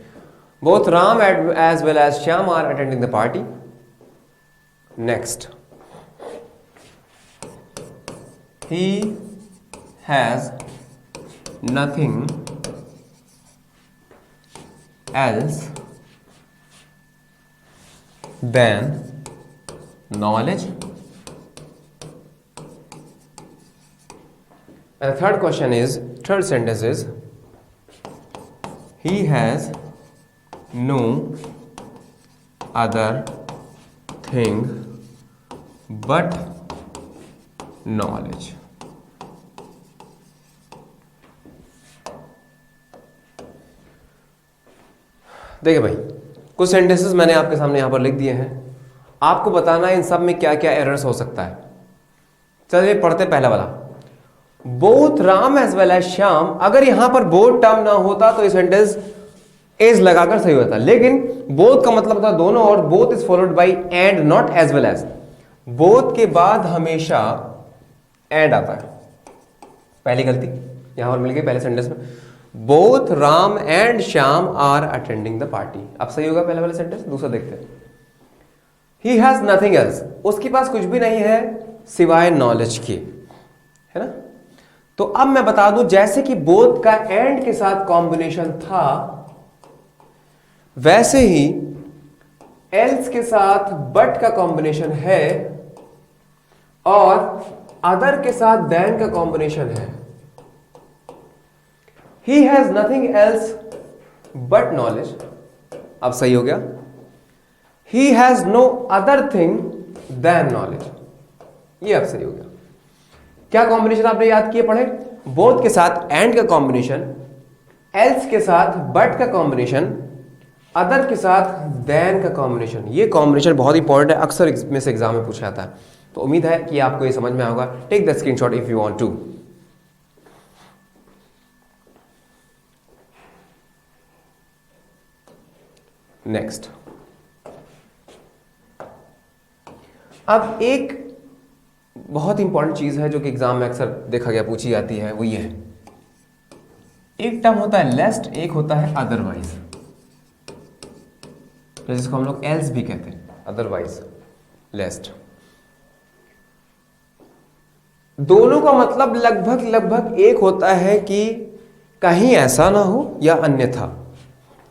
both Ram as well as Shyam are attending the party. Next, he has nothing else than knowledge. And the third question is, third sentence is, he has no other thing but knowledge. देखिए भाई, कुछ sentences मैंने आपके सामने यहां पर लिख दिए हैं। आपको बताना है इन सब में क्या क्या एरर्स हो सकता है। चलिए पढ़ते पहला वाला, both Ram as well as Shyam. अगर यहां पर बोथ टर्म ना होता तो ये सेंटेंस एज लगाकर सही होता, लेकिन बोथ का मतलब होता है दोनों, और both is followed by and, not as well as. Both के बाद हमेशा एंड आता है। पहली गलती यहां पर मिल गई पहले सेंटेंस में। Both Ram and Shyam are attending the party. अब सही होगा पहले वाला सेंटेंस। दूसरा देखते हैं, ही हैज नथिंग एल्स। उसके पास कुछ भी नहीं है सिवाय नॉलेज के, है ना। तो अब मैं बता दूं, जैसे कि बोथ का एंड के साथ कॉम्बिनेशन था, वैसे ही एल्स के साथ बट का कॉम्बिनेशन है और अदर के साथ देन का कॉम्बिनेशन है। He has nothing else but knowledge। अब सही हो गया। He has no other thing than knowledge। ये अब सही हो गया। क्या कॉम्बिनेशन आपने याद किए पढ़े? बोथ के साथ एंड का कॉम्बिनेशन, एल्स के साथ बट का कॉम्बिनेशन, अदर के साथ देन का कॉम्बिनेशन। ये कॉम्बिनेशन बहुत इंपॉर्टेंट है, अक्सर में से एग्जाम में पूछा जाता है। तो उम्मीद है कि आपको ये समझ में आएगा। Take the screenshot if you want to. Next, अब एक बहुत इंपॉर्टेंट चीज है जो कि एग्जाम में अक्सर देखा गया पूछी जाती है, वो ये है, एक टर्म होता है लेस्ट, एक होता है अदरवाइज, जिसको हम लोग एल्स भी कहते हैं, अदरवाइज, लेस्ट। दोनों का मतलब लगभग एक होता है कि कहीं ऐसा ना हो या अन्यथा।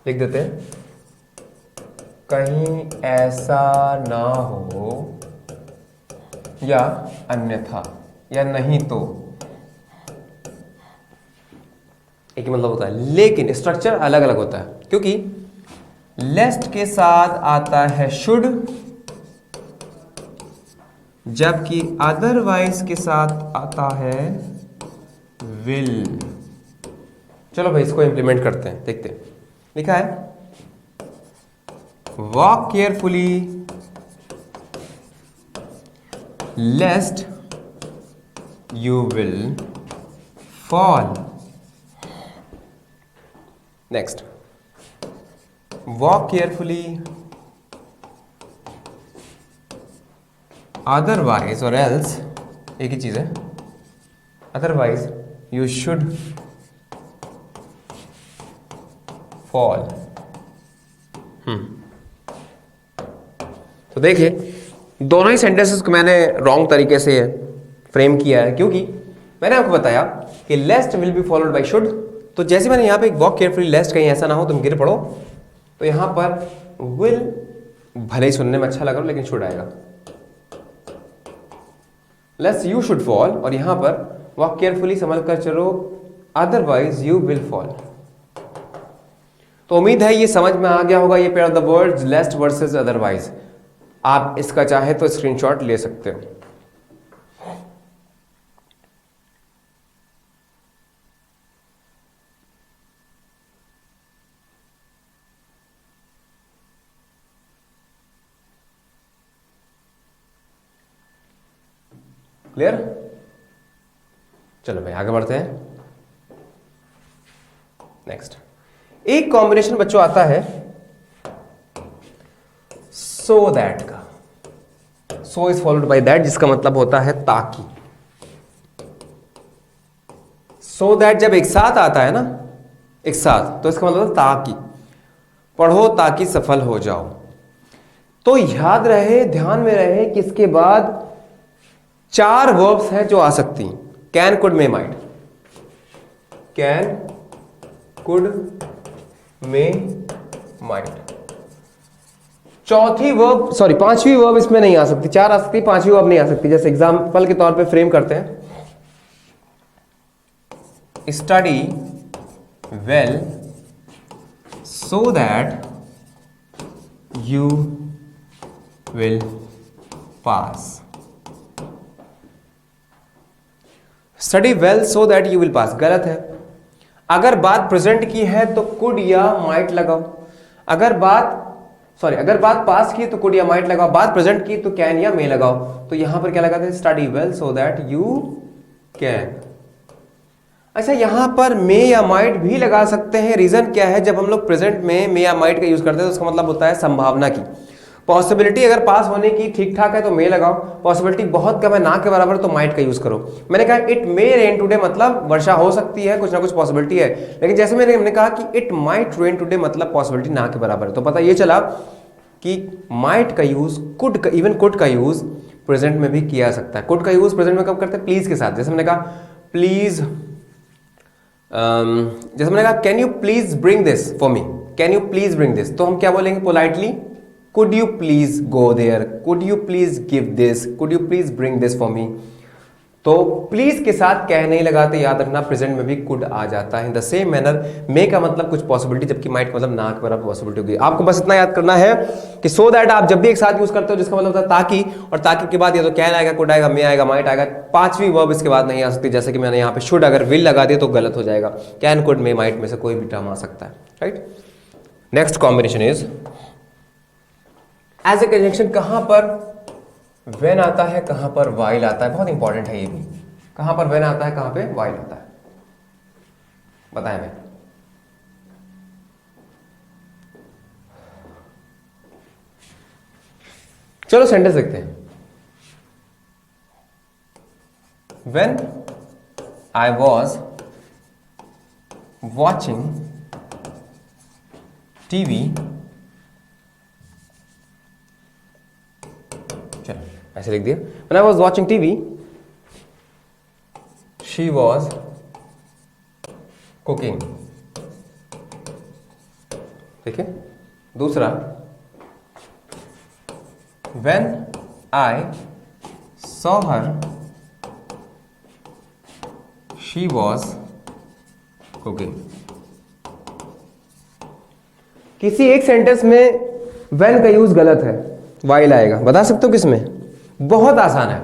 लिख देते हैं, कहीं ऐसा ना हो या अन्यथा, या नहीं तो, एक मतलब होता है। लेकिन स्ट्रक्चर अलग अलग होता है, क्योंकि लेस्ट के साथ आता है शुड, जबकि अदरवाइज के साथ आता है विल। चलो भाई इसको इंप्लीमेंट करते हैं, देखते हैं। लिखा है walk carefully लेस्ट you will fall. Next, walk carefully otherwise और एल्स एक ही चीज है, अदरवाइज यू शुड फॉल। तो देखिए दोनों ही सेंटेंसेस को मैंने रॉन्ग तरीके से फ्रेम किया है, क्योंकि मैंने आपको बताया कि lest will be followed by should. तो जैसे मैंने यहां पे वॉक केयरफुली लेस्ट, कहीं ऐसा ना हो तुम गिर पड़ो, तो यहां पर विल भले ही सुनने में अच्छा लगा लेकिन शुड आएगा। लेस्ट यू शुड फॉल, और यहां पर वॉक केयरफुली समझ कर चलो अदरवाइज यू विल फॉल। तो उम्मीद है ये समझ में आ गया होगा ये pair of the words lest versus otherwise. आप इसका चाहे तो स्क्रीनशॉट ले सकते हो। क्लियर? चलो भाई आगे बढ़ते हैं। नेक्स्ट, एक कॉम्बिनेशन बच्चों आता है सो दैट का। So is followed by that, जिसका मतलब होता है ताकि। सो दैट जब एक साथ आता है ना, एक साथ, तो इसका मतलब ताकि। पढ़ो ताकि सफल हो जाओ। तो याद रहे, ध्यान में रहे कि इसके बाद 4 वर्ब्स हैं जो आ सकती हैं। Can, could, may, might. Can, could, may, might. चौथी वर्ब, सॉरी 5वीं वर्ब इसमें नहीं आ सकती। 4 आ सकती, 5वीं वर्ब नहीं आ सकती। जैसे एग्जाम्पल के तौर पे फ्रेम करते हैं, study well so that you will pass. Study well so that you will pass गलत है। अगर बात प्रेजेंट की है तो कुड या माइट लगाओ। अगर बात पास की तो कुड या माइट लगाओ। बात प्रेजेंट की तो कैन या मे लगाओ। तो यहां पर क्या लगाते हैं? Study well so that you can. अच्छा, यहां पर मे या माइट भी लगा सकते हैं। रीजन क्या है? जब हम लोग प्रेजेंट में मे या माइट का यूज करते हैं तो उसका मतलब होता है संभावना की। पॉसिबिलिटी अगर पास होने की ठीक ठाक है तो मे लगाओ, पॉसिबिलिटी बहुत कम है, ना के बराबर, तो माइट का यूज करो। मैंने कहा इट मे रेन टुडे, मतलब वर्षा हो सकती है, कुछ ना कुछ पॉसिबिलिटी है। लेकिन जैसे हमने कहा कि इट माइट रेन टुडे, मतलब पॉसिबिलिटी ना के बराबर है। तो पता ये चला कि माइट का यूज, कुड का, इवन कुड का यूज प्रेजेंट में भी किया जा सकता है। कुड का यूज प्रेजेंट में कब करते हैं? प्लीज के साथ। जैसे मैंने कहा प्लीज, जैसे मैंने कहा can you please bring this for me, can you please bring this, तो हम क्या बोलेंगे politely? Could you please go there? Could you please give this? Could you please bring this for me? तो please के साथ कह नहीं लगाते, याद रखना प्रेजेंट में भी कुड आ जाता है। इन द सेम मैनर मे का मतलब कुछ पॉसिबिलिटी, जबकि माइट का मतलब ना के बराबर पॉसिबिलिटी होगी। आपको बस इतना याद करना है कि सो दैट आप जब भी एक साथ यूज करते हो जिसका मतलब होता है ताकि, और ताकि के बाद या तो कैन आएगा, कुड आएगा, मे आएगा, माइट आएगा। 5वीं वर्ब इसके बाद नहीं आ सकती। जैसे कि मैंने यहाँ पे शुड अगर विल लगा दिया तो गलत हो जाएगा। कैन, कुड, मे, माइट में से कोई भी टर्म आ सकता है। Right. Next combination is as a conjunction. कहां पर व्हेन आता है, कहां पर व्हाइल आता है? बहुत इंपॉर्टेंट है ये भी। कहां पर व्हेन आता है, कहां पे व्हाइल आता है? बताएं भाई। चलो सेंटेंस देखते हैं। When I was watching TV, चलो ऐसे लिख दिया। When I was watching TV, she was cooking। ठीक है। दूसरा, When I saw her, she was cooking। किसी एक सेंटेंस में when का यूज गलत है, वाइल आएगा। बता सकते हो किसमें? बहुत आसान है।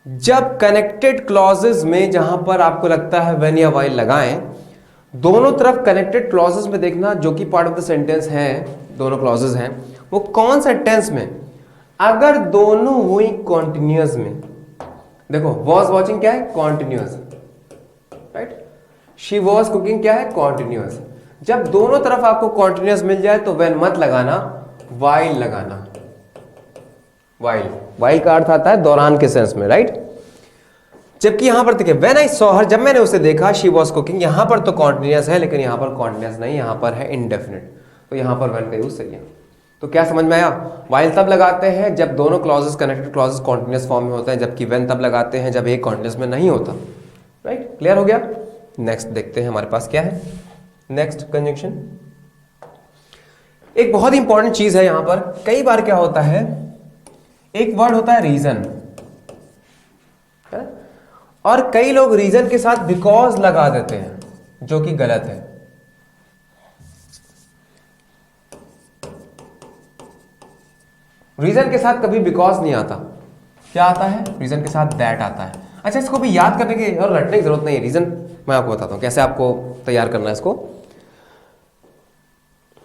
जब कनेक्टेड क्लॉजेस में जहां पर आपको लगता है व्हेन या व्हाइल लगाएं, दोनों तरफ कनेक्टेड क्लॉजेस में देखना जो कि पार्ट ऑफ द सेंटेंस है, दोनों क्लॉजेस हैं, वो कौन सा टेंस में। अगर दोनों हुई कॉन्टिन्यूअस में, देखो वॉज वॉचिंग क्या है, continuous, right. She was cooking क्या है, कॉन्टिन्यूअस। जब दोनों तरफ आपको कॉन्टिन्यूअस मिल जाए तो व्हेन मत लगाना, व्हाइल लगाना। व्हाइल का अर्थ आता है दौरान के सेंस में, राइट। जबकि यहां पर देखिए व्हेन आई सॉ हर, जब मैंने उसे देखा, शी वॉज कुकिंग, यहां पर तो कॉन्टिन्यूअस है लेकिन यहां पर कॉन्टिन्यूअस नहीं, यहां पर है इंडेफिनिट, तो यहां पर व्हेन का यूज सही है। तो क्या समझ में आया, व्हाइल तब लगाते हैं जब दोनों clauses connected clauses continuous form में होते हैं, जबकि व्हेन तब लगाते हैं जब एक कॉन्टिन्यूअस में नहीं होता, राइट। क्लियर हो गया। नेक्स्ट देखते हैं हमारे पास क्या है नेक्स्ट कंजंक्शन। एक बहुत ही इंपॉर्टेंट चीज है यहां पर, कई बार क्या होता है, एक वर्ड होता है रीजन, और कई लोग रीजन के साथ बिकॉज लगा देते हैं, जो कि गलत है। रीजन के साथ कभी बिकॉज नहीं आता, क्या आता है, रीजन के साथ दैट आता है। अच्छा, इसको भी याद करने की और रटने की जरूरत नहीं है। रीजन मैं आपको बताता हूं कैसे आपको तैयार करना है इसको,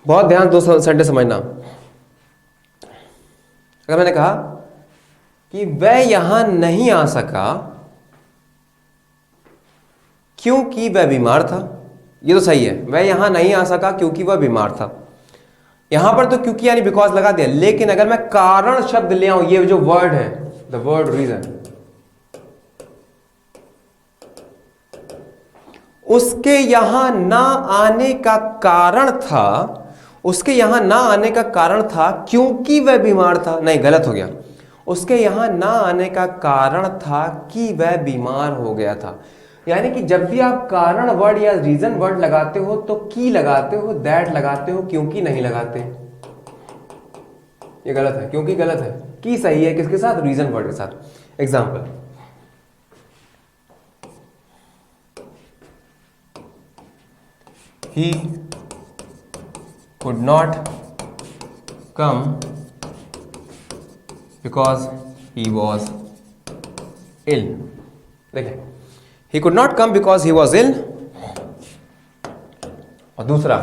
बहुत ध्यान दो सेंटेंस समझना। अगर मैंने कहा कि वह यहां नहीं आ सका क्योंकि वह बीमार था, ये तो सही है, वह यहां नहीं आ सका क्योंकि वह बीमार था। यहां पर तो क्योंकि यानी बिकॉज लगा दिया, लेकिन अगर मैं कारण शब्द ले आऊं, ये जो वर्ड है द वर्ड रीजन, उसके यहां ना आने का कारण था, उसके यहां ना आने का कारण था क्योंकि वह बीमार था, नहीं गलत हो गया, उसके यहां ना आने का कारण था कि वह बीमार हो गया था। यानी कि जब भी आप कारण वर्ड या रीजन वर्ड लगाते हो तो की लगाते हो, दैट लगाते हो, क्योंकि नहीं लगाते। ये गलत है, क्योंकि गलत है, की सही है, किसके साथ, रीजन वर्ड के साथ। Example, he could not come because he was ill। देखें, he could not come because he was ill। और दूसरा,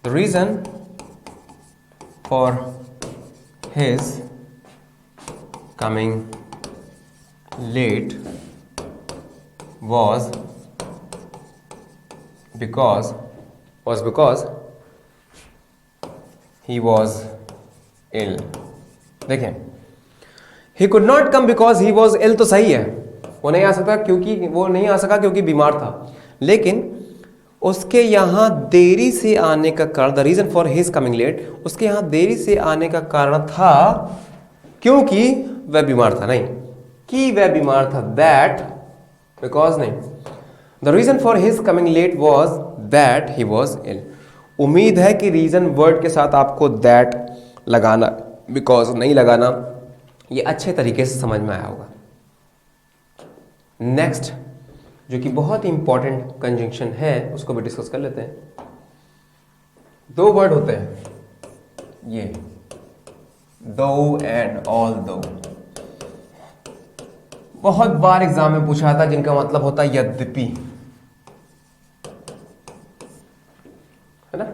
the reason for his coming late was because he was ill। देखें, he could not come because he was ill तो सही है, वो नहीं आ सकता क्योंकि वो नहीं आ सका क्योंकि बीमार था, लेकिन उसके यहां देरी से आने का कारण, the reason for his coming late, उसके यहां देरी से आने का कारण था क्योंकि वह बीमार था, नहीं कि वह बीमार था, दैट, बिकॉज नहीं। The reason for his coming late was that he was ill. उम्मीद है कि रीजन वर्ड के साथ आपको दैट लगाना, बिकॉज नहीं लगाना, ये अच्छे तरीके से समझ में आया होगा। नेक्स्ट जो कि बहुत ही इंपॉर्टेंट कंजंक्शन है, उसको भी डिस्कस कर लेते हैं। दो वर्ड होते हैं ये, दो एंड ऑल दो, बहुत बार एग्जाम में पूछा था, जिनका मतलब होता है यद्यपि, है ना।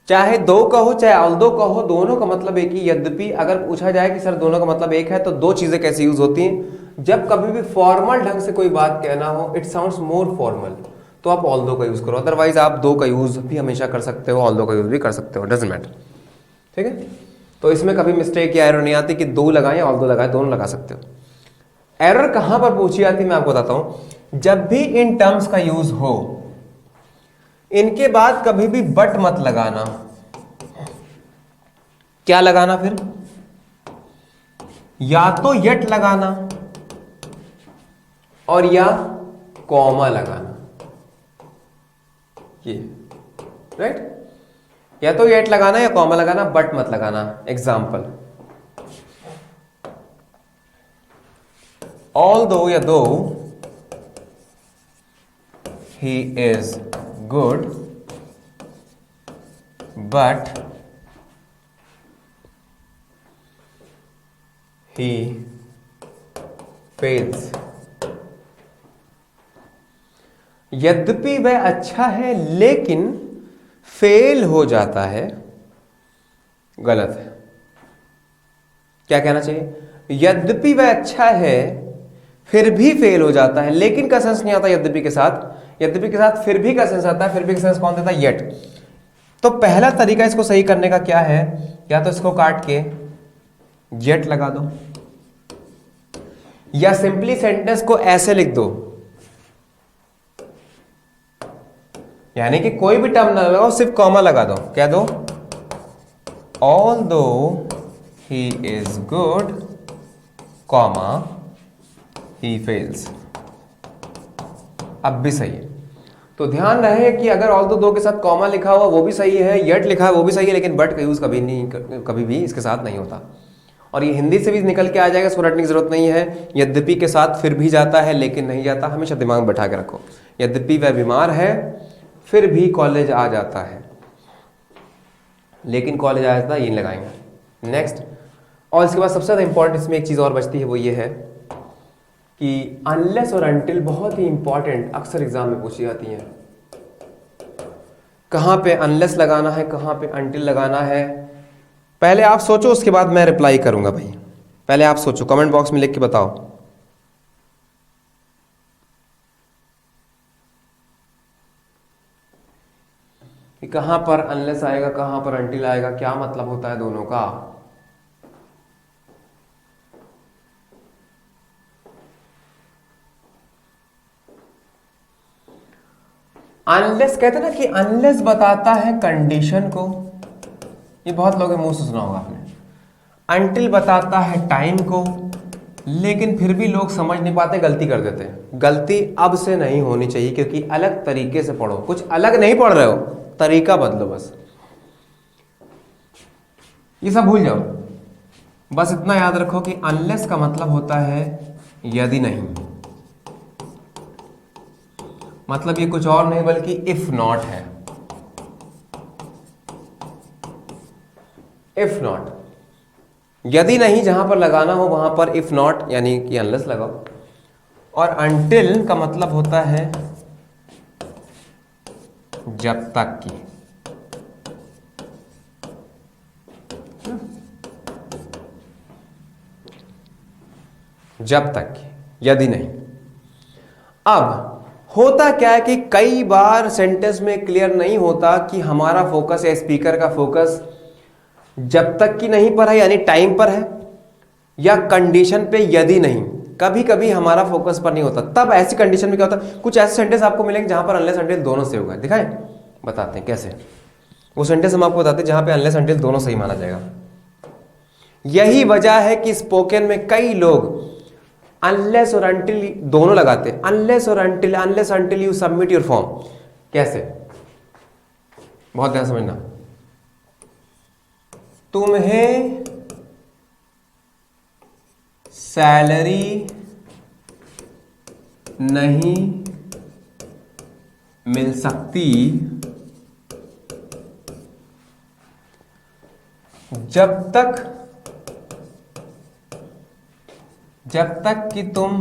चाहे दो कहो चाहे ऑल्दो कहो, दोनों का मतलब एक ही। यद्यपि अगर पूछा जाए कि सर दोनों का मतलब एक है, तो दो चीजें कैसे यूज होती हैं, जब कभी भी फॉर्मल ढंग से कोई बात कहना हो, इट साउंड्स मोर फॉर्मल, तो आप ऑल्दो का यूज करो, अदरवाइज आप दो का यूज भी हमेशा कर सकते हो, ऑल्दो का यूज भी कर सकते हो, डजंट मैटर, ठीक है। तो इसमें कभी मिस्टेक या एरर नहीं आती कि दो लगाएं या ऑल्दो लगाएं, दोनों लगा सकते हो। एरर कहां पर पूछी जाती है मैं आपको बताता हूं, जब भी इन टर्म्स का यूज हो, इनके बाद कभी भी बट मत लगाना। क्या लगाना फिर, या तो यट लगाना और या कॉमा लगाना, ये राइट, या तो यट लगाना या कॉमा लगाना, बट मत लगाना। एग्जाम्पल, although या though he is good but he fails. यद्यपि वह अच्छा है लेकिन फेल हो जाता है, गलत है। क्या कहना चाहिए? यद्यपि वह अच्छा है फिर भी फेल हो जाता है, लेकिन का सेंस नहीं आता यद्यपि के साथ। यद्यपि के साथ फिर भी का सेंस आता है, फिर भी का सेंस कौन देता है? येट। तो पहला तरीका इसको सही करने का क्या है? या तो इसको काट के येट लगा दो, या सिंपली सेंटेंस को ऐसे लिख दो, यानी कि कोई भी टर्म ना लगाओ, सिर्फ कॉमा लगा दो। क्या दो? Although he is good, comma he fails. अब भी सही है। तो ध्यान रहे कि अगर ऑल्दो दो के साथ कॉमा लिखा हुआ वो भी सही है, येट लिखा है वो भी सही है, लेकिन बट का यूज कभी भी इसके साथ नहीं होता। और ये हिंदी से भी निकल के आ जाएगा, इसको रटने की जरूरत नहीं है। यद्यपि के साथ फिर भी जाता है लेकिन नहीं जाता, हमेशा दिमाग में बैठा के रखो। यद्यपि वह बीमार है फिर भी कॉलेज आ जाता है, लेकिन कॉलेज आ जाता है ये लगाएंगे। नेक्स्ट, और इसके बाद सबसे ज्यादा इंपॉर्टेंट इसमें एक चीज और बचती है, वो ये है कि अनलेस और अनटिल बहुत ही इंपॉर्टेंट, अक्सर एग्जाम में पूछी जाती हैं। कहां पे अनलेस लगाना है, कहां पे अनटिल लगाना है, पहले आप सोचो, उसके बाद मैं रिप्लाई करूंगा। भाई पहले आप सोचो, कमेंट बॉक्स में लिख के बताओ। कि कहां पर अनलेस आएगा, कहां पर अनटिल आएगा, क्या मतलब होता है दोनों का। अनलेस कहते ना कि अनलेस बताता है कंडीशन को, ये बहुत लोगों के मुंह से सुना होगा आपने। अनटिल बताता है टाइम को, लेकिन फिर भी लोग समझ नहीं पाते, गलती कर देते हैं। गलती अब से नहीं होनी चाहिए, क्योंकि अलग तरीके से पढ़ो। कुछ अलग नहीं पढ़ रहे हो, तरीका बदलो बस। ये सब भूल जाओ, बस इतना याद रखो कि अनलेस का मतलब होता है यदि नहीं। मतलब ये कुछ और नहीं बल्कि इफ नॉट है। इफ नॉट, यदि नहीं जहां पर लगाना हो वहां पर इफ नॉट यानी कि अनलेस लगाओ। और अनटिल का मतलब होता है जब तक की। जब तक की, यदि नहीं। अब होता क्या है कि कई बार सेंटेंस में क्लियर नहीं होता कि हमारा फोकस या स्पीकर का फोकस जब तक की नहीं पर है, यानी टाइम पर है, या कंडीशन पे यदि नहीं। कभी कभी हमारा फोकस पर नहीं होता। तब ऐसी कंडीशन में क्या होता है, कुछ ऐसे सेंटेंस आपको मिलेंगे जहां पर अनलेस अनटिल दोनों से होगा। दिखाएं, बताते हैं कैसे। वो सेंटेंस हम आपको बताते हैं जहां पे अनलेस अनटिल दोनों सही माना जाएगा। यही वजह है कि स्पोकन में कई लोग अनलेस और अनटिल दोनों लगाते हैं। अनलेस और until, unless until you submit your form. कैसे? बहुत ध्यान समझना। तुम्हें सैलरी नहीं मिल सकती जब तक कि तुम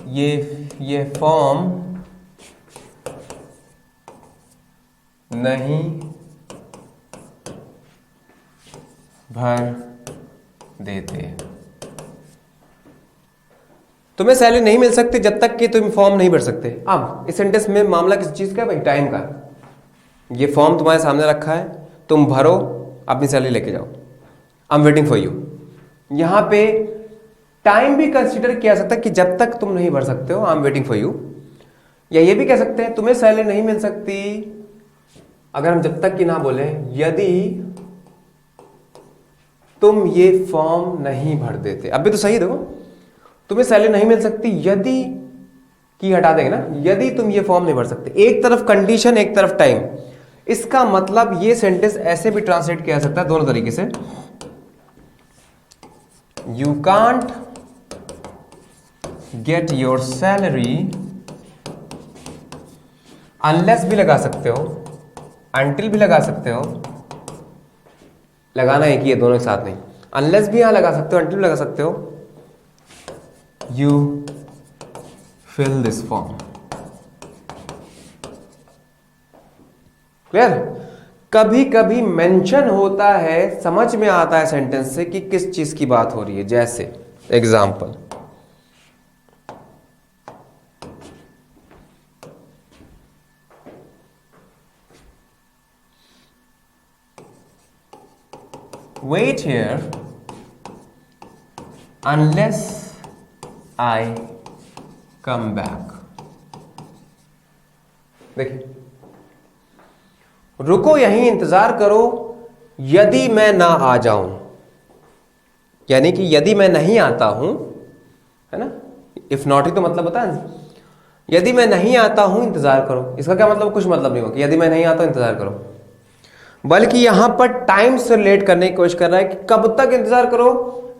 ये फॉर्म नहीं भर देते। तुम्हें सैलरी नहीं मिल सकती जब तक कि तुम फॉर्म नहीं भर सकते। अब इस सेंटेंस में मामला किस चीज का है भाई? टाइम का। ये फॉर्म तुम्हारे सामने रखा है, तुम भरो, अपनी सैलरी लेके जाओ। I am waiting for you. यहां पे टाइम भी कंसीडर किया सकता है कि जब तक तुम नहीं भर सकते हो, I am waiting for you. या ये भी कह सकते हैं तुम्हें सैलरी नहीं मिल सकती, अगर हम जब तक की ना बोले, यदि तुम ये फॉर्म नहीं भर देते। अब भी तो सही है, देखो, तुम्हें सैलरी नहीं मिल सकती यदि की हटा देंगे ना, यदि तुम ये फॉर्म नहीं भर सकते। एक तरफ कंडीशन, एक तरफ टाइम। इसका मतलब ये सेंटेंस ऐसे भी ट्रांसलेट किया जा सकता है दोनों तरीके से। You can't get your salary, unless भी लगा सकते हो, अनटिल भी लगा सकते हो। लगाना एक ही है, दोनों एक साथ नहीं। अनलेस भी यहां लगा सकते हो, अनटिल लगा सकते हो। You fill this form. Clear? कभी कभी मेंशन होता है, समझ में आता है सेंटेंस से कि किस चीज की बात हो रही है। जैसे example, wait here unless I come back। देखिए, रुको यहीं इंतजार करो यदि मैं ना आ जाऊं, यानी कि यदि मैं नहीं आता हूं, है ना। इफ नॉट ही तो मतलब होता है, यदि मैं नहीं आता हूं इंतजार करो। इसका क्या मतलब? कुछ मतलब नहीं हो कि यदि मैं नहीं आता हूं इंतजार करो, बल्कि यहां पर टाइम से रिलेट करने की कोशिश कर रहा है कि कब तक इंतजार करो,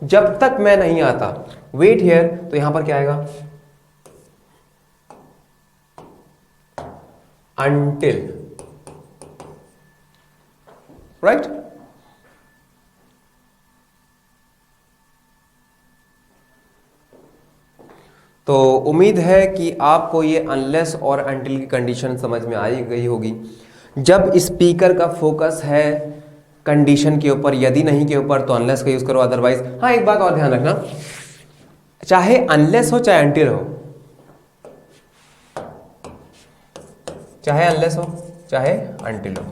जब तक मैं नहीं आता। वेट हियर, तो यहां पर क्या आएगा? Until, right. तो उम्मीद है कि आपको ये अनलेस और अनटिल की कंडीशन समझ में आई गई होगी। जब स्पीकर का फोकस है कंडीशन के ऊपर, यदि नहीं के ऊपर, तो अनलेस का यूज करो। अदरवाइज, हाँ, एक बात और ध्यान रखना, चाहे अनलेस हो चाहे अनटिल हो, चाहे अनलेस हो चाहे अनटिल हो,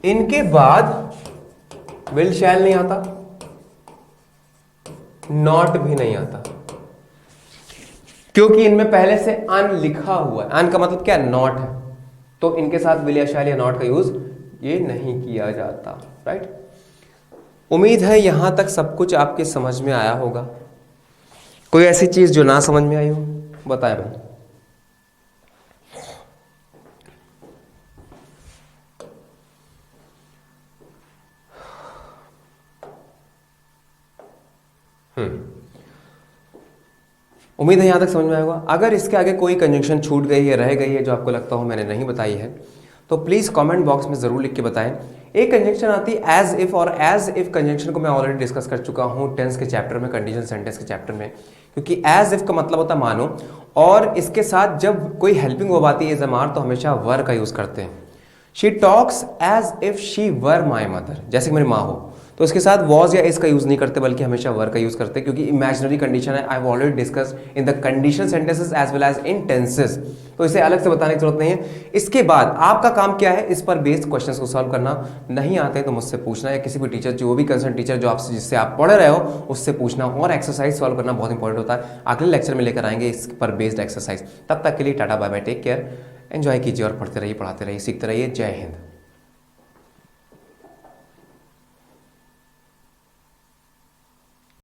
इनके बाद विल शैल नहीं आता, नॉट भी नहीं आता, क्योंकि इनमें पहले से अन लिखा हुआ है। अन का मतलब क्या? नॉट है। तो इनके साथ विल या शैल या नॉट का यूज ये नहीं किया जाता, राइट। उम्मीद है यहां तक सब कुछ आपके समझ में आया होगा। कोई ऐसी चीज जो ना समझ में आई हो, बताएं भाई। उम्मीद है यहां तक समझ में आएगा। अगर इसके आगे कोई कंजंक्शन छूट गई है, रह गई है, जो आपको लगता हो मैंने नहीं बताई है, तो प्लीज कमेंट बॉक्स में जरूर लिख के बताएं। एक कंजंक्शन आती है एज इफ, और एज इफ कंजंक्शन को मैं ऑलरेडी डिस्कस कर चुका हूं टेंस के चैप्टर में, कंडीशन सेंटेंस के चैप्टर में। क्योंकि एज इफ का मतलब होता है मानो, और इसके साथ जब कोई हेल्पिंग वर्ब आती है एज एम आर, तो हमेशा वर का यूज करते हैं। She talks as if she were my mother, जैसे कि मेरी माँ हो, तो इसके साथ वॉज या इस का यूज नहीं करते, बल्कि हमेशा वर का यूज करते हैं, क्योंकि इमेजिनरी कंडीशन है। I have already discussed in the condition sentences as well as in tenses, तो इसे अलग से बताने की जरूरत नहीं है। इसके बाद आपका काम क्या है? इस पर बेस्ड क्वेश्चंस को सॉल्व करना। नहीं आते तो मुझसे पूछना, या किसी भी टीचर, जो भी कंसर्न टीचर जो आपसे, जिससे आप पढ़ रहे हो, उससे पूछना। और एक्सरसाइज सॉल्व करना बहुत इंपॉर्टेंट होता है। अगले लेक्चर में लेकर आएंगे इस पर बेस्ड एक्सरसाइज। तब तक के लिए tata bye bye, take care, enjoy कीजिए और पढ़ते रहिए, पढ़ाते रहिए, सीखते रहिए। जय हिंद।